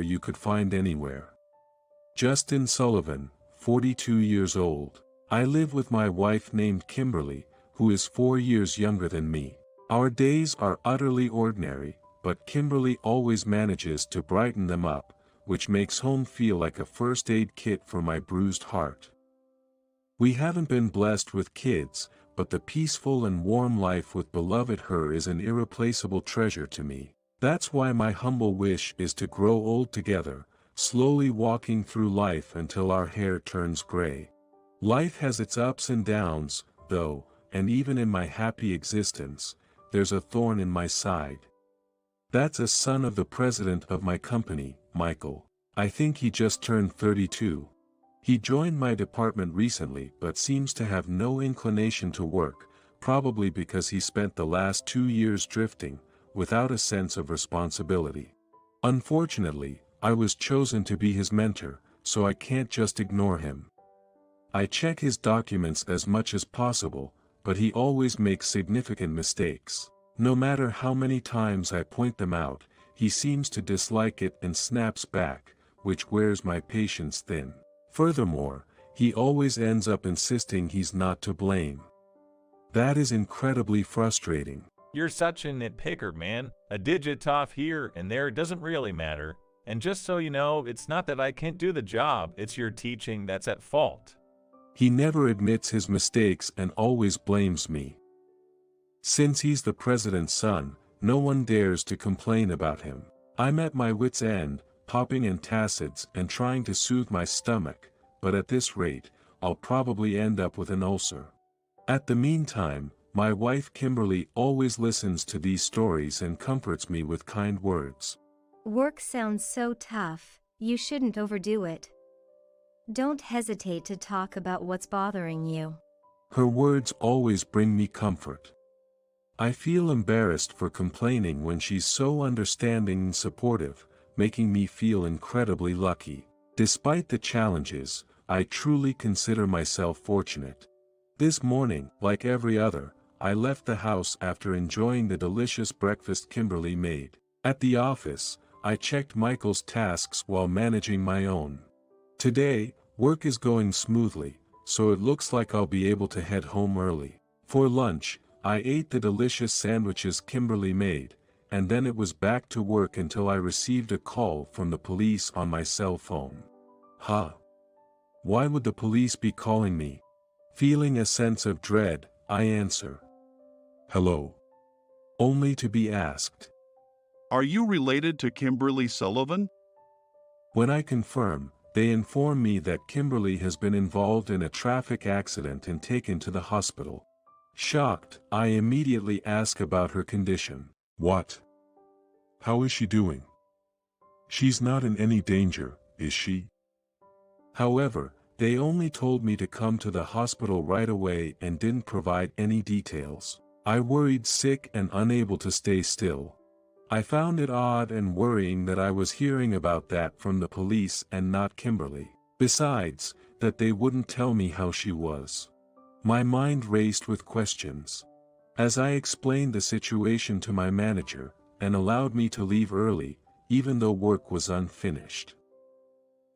you could find anywhere. Justin Sullivan, 42 years old. I live with my wife named Kimberly, who is 4 years younger than me. Our days are utterly ordinary, but Kimberly always manages to brighten them up, which makes home feel like a first aid kit for my bruised heart. We haven't been blessed with kids, but the peaceful and warm life with beloved her is an irreplaceable treasure to me. That's why my humble wish is to grow old together, slowly walking through life until our hair turns gray. Life has its ups and downs, though, and even in my happy existence, there's a thorn in my side. That's a son of the president of my company, Michael. I think he just turned 32. He joined my department recently but seems to have no inclination to work, probably because he spent the last 2 years drifting, without a sense of responsibility. Unfortunately, I was chosen to be his mentor, so I can't just ignore him. I check his documents as much as possible, but he always makes significant mistakes. No matter how many times I point them out, he seems to dislike it and snaps back, which wears my patience thin. Furthermore, he always ends up insisting he's not to blame. That is incredibly frustrating. You're such a nitpicker, man. A digit off here and there doesn't really matter. And just so you know, it's not that I can't do the job, it's your teaching that's at fault. He never admits his mistakes and always blames me. Since he's the president's son, no one dares to complain about him. I'm at my wit's end, popping antacids and trying to soothe my stomach, but at this rate, I'll probably end up with an ulcer. At the meantime, my wife Kimberly always listens to these stories and comforts me with kind words. Work sounds so tough, you shouldn't overdo it. Don't hesitate to talk about what's bothering you. Her words always bring me comfort. I feel embarrassed for complaining when she's so understanding and supportive, making me feel incredibly lucky. Despite the challenges, I truly consider myself fortunate. This morning, like every other, I left the house after enjoying the delicious breakfast Kimberly made. At the office, I checked Michael's tasks while managing my own. Today, work is going smoothly, so it looks like I'll be able to head home early. For lunch, I ate the delicious sandwiches Kimberly made, and then it was back to work until I received a call from the police on my cell phone. Huh? Why would the police be calling me? Feeling a sense of dread, I answer. Hello. Only to be asked. Are you related to Kimberly Sullivan? When I confirm, they inform me that Kimberly has been involved in a traffic accident and taken to the hospital. Shocked, I immediately ask about her condition. What? How is she doing? She's not in any danger, is she? However, they only told me to come to the hospital right away and didn't provide any details. I worried sick and unable to stay still. I found it odd and worrying that I was hearing about that from the police and not Kimberly. Besides, that they wouldn't tell me how she was. My mind raced with questions. As I explained the situation to my manager, and allowed me to leave early, even though work was unfinished.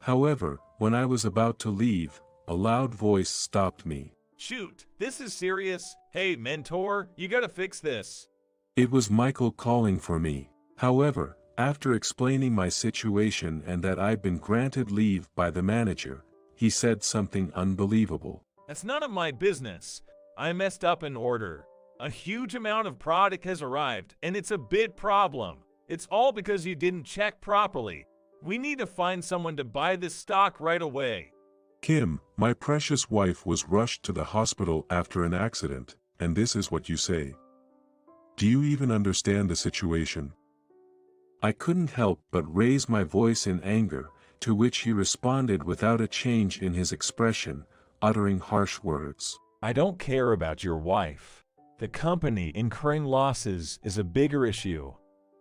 However, when I was about to leave, a loud voice stopped me. Shoot, this is serious. Hey, mentor, you gotta fix this. It was Michael calling for me. However, after explaining my situation and that I'd been granted leave by the manager, he said something unbelievable. That's none of my business. I messed up an order. A huge amount of product has arrived, and it's a big problem. It's all because you didn't check properly. We need to find someone to buy this stock right away. Kim, my precious wife was rushed to the hospital after an accident, and this is what you say. Do you even understand the situation? I couldn't help but raise my voice in anger, to which he responded without a change in his expression, uttering harsh words. I don't care about your wife. The company incurring losses is a bigger issue.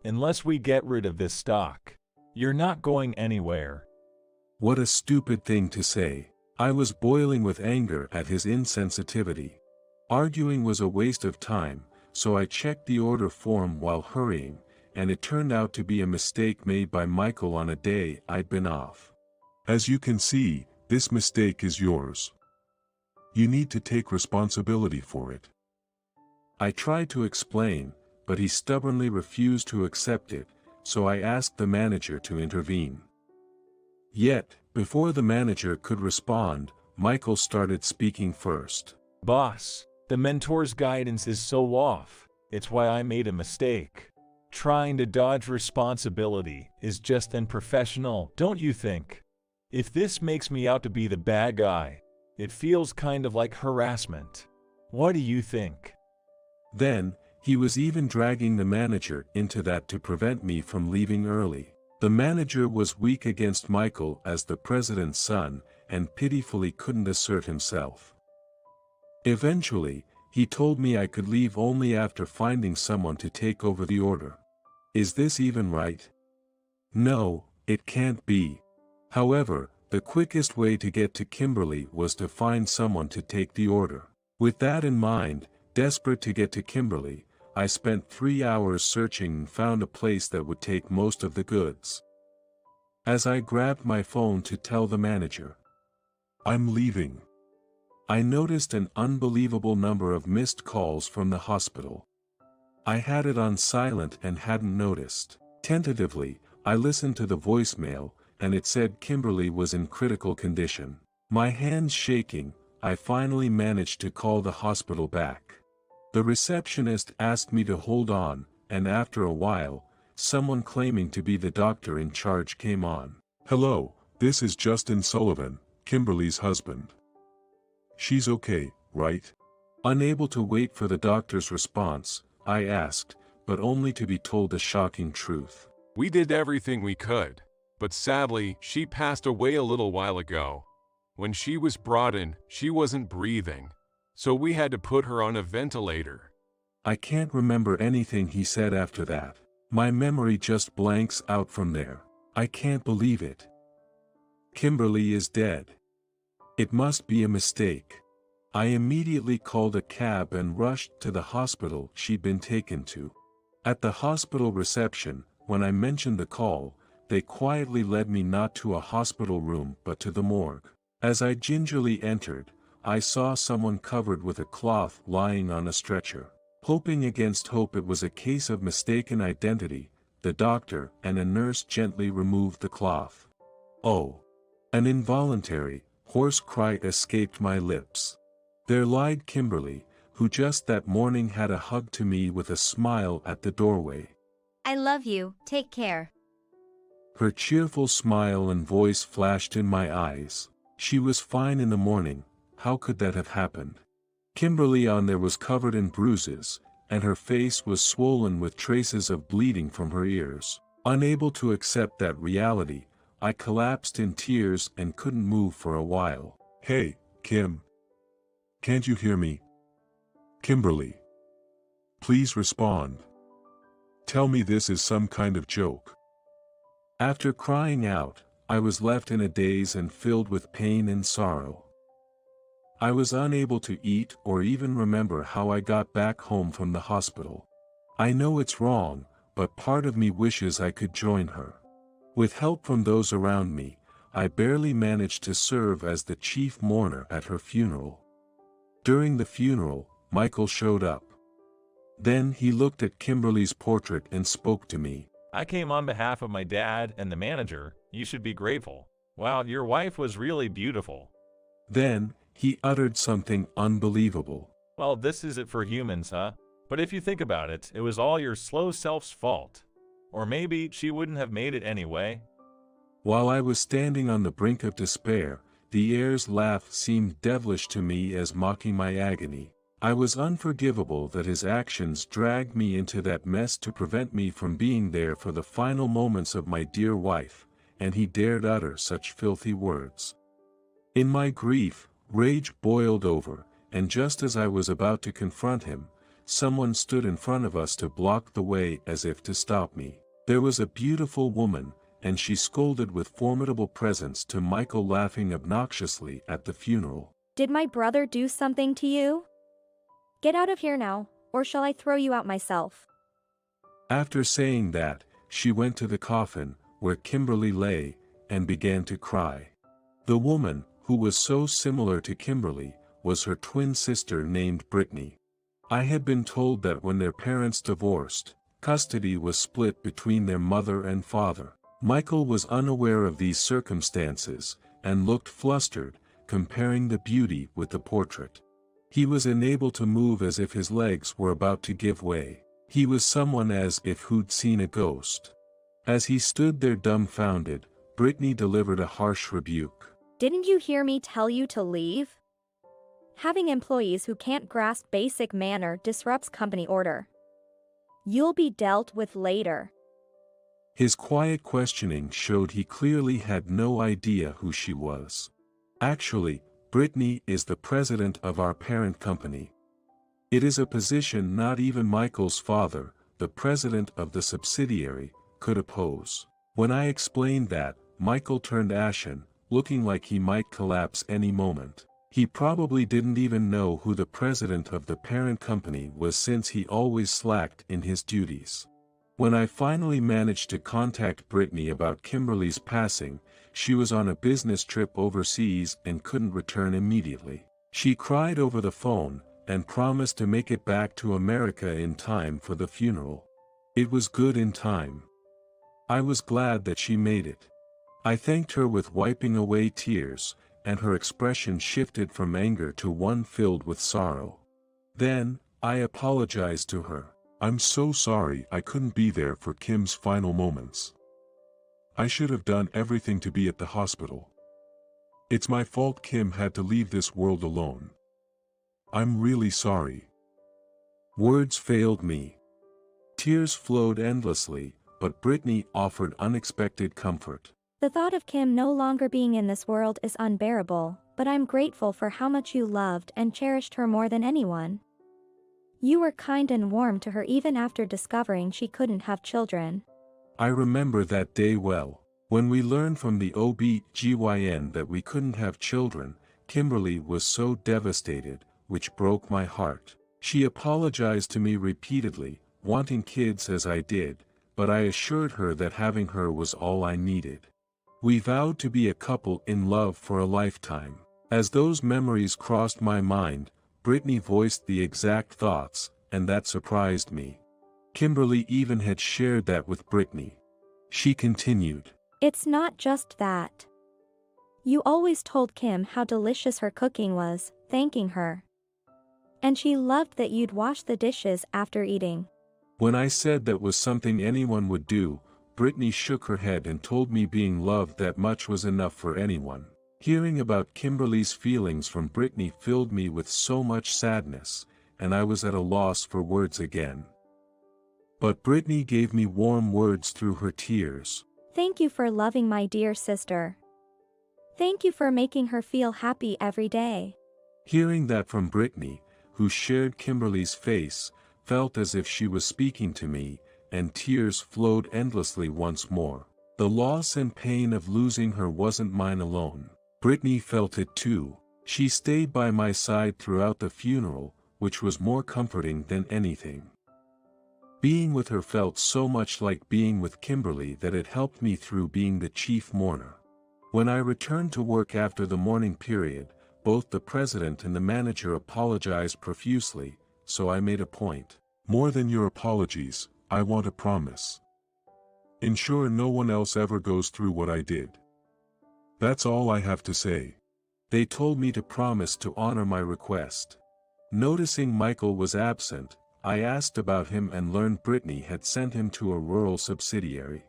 Unless we get rid of this stock, you're not going anywhere. What a stupid thing to say. I was boiling with anger at his insensitivity. Arguing was a waste of time, so I checked the order form while hurrying, and it turned out to be a mistake made by Michael on a day I'd been off. As you can see, this mistake is yours. You need to take responsibility for it. I tried to explain, but he stubbornly refused to accept it, so I asked the manager to intervene. Yet, before the manager could respond, Michael started speaking first. Boss, the mentor's guidance is so off. It's why I made a mistake. Trying to dodge responsibility is just unprofessional, don't you think? If this makes me out to be the bad guy, it feels kind of like harassment. What do you think? Then, he was even dragging the manager into that to prevent me from leaving early. The manager was weak against Michael as the president's son, and pitifully couldn't assert himself. Eventually, he told me I could leave only after finding someone to take over the order. Is this even right? No, it can't be. However, the quickest way to get to Kimberly was to find someone to take the order. With that in mind, desperate to get to Kimberly, I spent 3 hours searching and found a place that would take most of the goods. As I grabbed my phone to tell the manager, "I'm leaving," I noticed an unbelievable number of missed calls from the hospital. I had it on silent and hadn't noticed. Tentatively, I listened to the voicemail, and it said Kimberly was in critical condition. My hands shaking, I finally managed to call the hospital back. The receptionist asked me to hold on, and after a while, someone claiming to be the doctor in charge came on. "Hello, this is Justin Sullivan, Kimberly's husband. She's okay, right?" Unable to wait for the doctor's response, I asked, but only to be told the shocking truth. "We did everything we could, but sadly, she passed away a little while ago. When she was brought in, she wasn't breathing, so we had to put her on a ventilator." I can't remember anything he said after that. My memory just blanks out from there. I can't believe it. Kimberly is dead. It must be a mistake. I immediately called a cab and rushed to the hospital she'd been taken to. At the hospital reception, when I mentioned the call, they quietly led me not to a hospital room but to the morgue. As I gingerly entered, I saw someone covered with a cloth lying on a stretcher. Hoping against hope it was a case of mistaken identity, the doctor and a nurse gently removed the cloth. Oh! An involuntary, hoarse cry escaped my lips. There lied Kimberly, who just that morning had a hug to me with a smile at the doorway. I love you, take care. Her cheerful smile and voice flashed in my eyes. She was fine in the morning. How could that have happened? Kimberly on there was covered in bruises, and her face was swollen with traces of bleeding from her ears. Unable to accept that reality, I collapsed in tears and couldn't move for a while. "Hey, Kim. Can't you hear me? Kimberly. Please respond. Tell me this is some kind of joke." After crying out, I was left in a daze and filled with pain and sorrow. I was unable to eat or even remember how I got back home from the hospital. I know it's wrong, but part of me wishes I could join her. With help from those around me, I barely managed to serve as the chief mourner at her funeral. During the funeral, Michael showed up. Then he looked at Kimberly's portrait and spoke to me. I came on behalf of my dad and the manager. You should be grateful. Wow, your wife was really beautiful. Then, he uttered something unbelievable. Well, this is it for humans, huh? But if you think about it, it was all your slow self's fault. Or maybe she wouldn't have made it anyway. While I was standing on the brink of despair, the heir's laugh seemed devilish to me as mocking my agony. I was unforgivable that his actions dragged me into that mess to prevent me from being there for the final moments of my dear wife, and he dared utter such filthy words. In my grief, rage boiled over, and just as I was about to confront him, someone stood in front of us to block the way as if to stop me. There was a beautiful woman, and she scolded with formidable presence to Michael, laughing obnoxiously at the funeral. "Did my brother do something to you? Get out of here now, or shall I throw you out myself?" After saying that, she went to the coffin, where Kimberly lay, and began to cry. The woman, who was so similar to Kimberly, was her twin sister named Brittany. I had been told that when their parents divorced, custody was split between their mother and father. Michael was unaware of these circumstances, and looked flustered, comparing the beauty with the portrait. He was unable to move as if his legs were about to give way. He was someone as if who'd seen a ghost. As he stood there dumbfounded, Brittany delivered a harsh rebuke. Didn't you hear me tell you to leave? Having employees who can't grasp basic manner disrupts company order. You'll be dealt with later. His quiet questioning showed he clearly had no idea who she was. Actually, Brittany is the president of our parent company. It is a position not even Michael's father, the president of the subsidiary, could oppose. When I explained that, Michael turned ashen, looking like he might collapse any moment. He probably didn't even know who the president of the parent company was, since he always slacked in his duties. When I finally managed to contact Brittany about Kimberly's passing, she was on a business trip overseas and couldn't return immediately. She cried over the phone, and promised to make it back to America in time for the funeral. It was good in time. I was glad that she made it. I thanked her with wiping away tears, and her expression shifted from anger to one filled with sorrow. Then, I apologized to her. I'm so sorry I couldn't be there for Kim's final moments. I should have done everything to be at the hospital. It's my fault Kim had to leave this world alone. I'm really sorry. Words failed me. Tears flowed endlessly, but Brittany offered unexpected comfort. The thought of Kim no longer being in this world is unbearable, but I'm grateful for how much you loved and cherished her more than anyone. You were kind and warm to her even after discovering she couldn't have children. I remember that day well. When we learned from the OB/GYN that we couldn't have children, Kimberly was so devastated, which broke my heart. She apologized to me repeatedly, wanting kids as I did, but I assured her that having her was all I needed. We vowed to be a couple in love for a lifetime. As those memories crossed my mind, Brittany voiced the exact thoughts, and that surprised me. Kimberly even had shared that with Brittany. She continued. It's not just that. You always told Kim how delicious her cooking was, thanking her. And she loved that you'd wash the dishes after eating. When I said that was something anyone would do, Brittany shook her head and told me being loved that much was enough for anyone. Hearing about Kimberly's feelings from Brittany filled me with so much sadness, and I was at a loss for words again. But Brittany gave me warm words through her tears. Thank you for loving my dear sister. Thank you for making her feel happy every day. Hearing that from Brittany, who shared Kimberly's face, felt as if she was speaking to me, and tears flowed endlessly once more. The loss and pain of losing her wasn't mine alone. Brittany felt it too. She stayed by my side throughout the funeral, which was more comforting than anything. Being with her felt so much like being with Kimberly that it helped me through being the chief mourner. When I returned to work after the mourning period, both the president and the manager apologized profusely, so I made a point. More than your apologies, I want a promise. Ensure no one else ever goes through what I did. That's all I have to say. They told me to promise to honor my request. Noticing Michael was absent, I asked about him and learned Brittany had sent him to a rural subsidiary.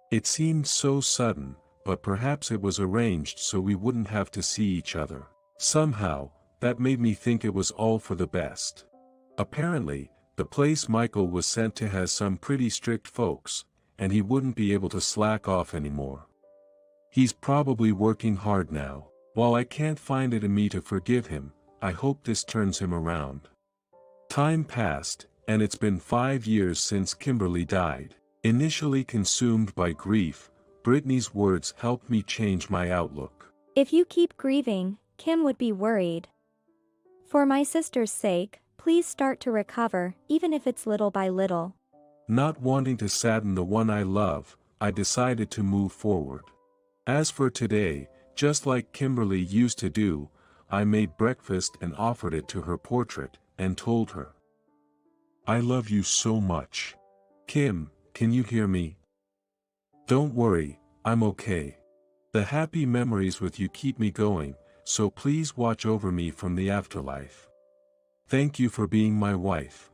It seemed so sudden, but perhaps it was arranged so we wouldn't have to see each other. Somehow, that made me think it was all for the best. Apparently, the place Michael was sent to has some pretty strict folks, and he wouldn't be able to slack off anymore. He's probably working hard now. While I can't find it in me to forgive him, I hope this turns him around. Time passed, and it's been 5 years since Kimberly died. Initially consumed by grief, Brittany's words helped me change my outlook. If you keep grieving, Kim would be worried. For my sister's sake, please start to recover, even if it's little by little. Not wanting to sadden the one I love, I decided to move forward. As for today, just like Kimberly used to do, I made breakfast and offered it to her portrait, and told her, "I love you so much. Kim, can you hear me? Don't worry, I'm okay. The happy memories with you keep me going, so please watch over me from the afterlife. Thank you for being my wife."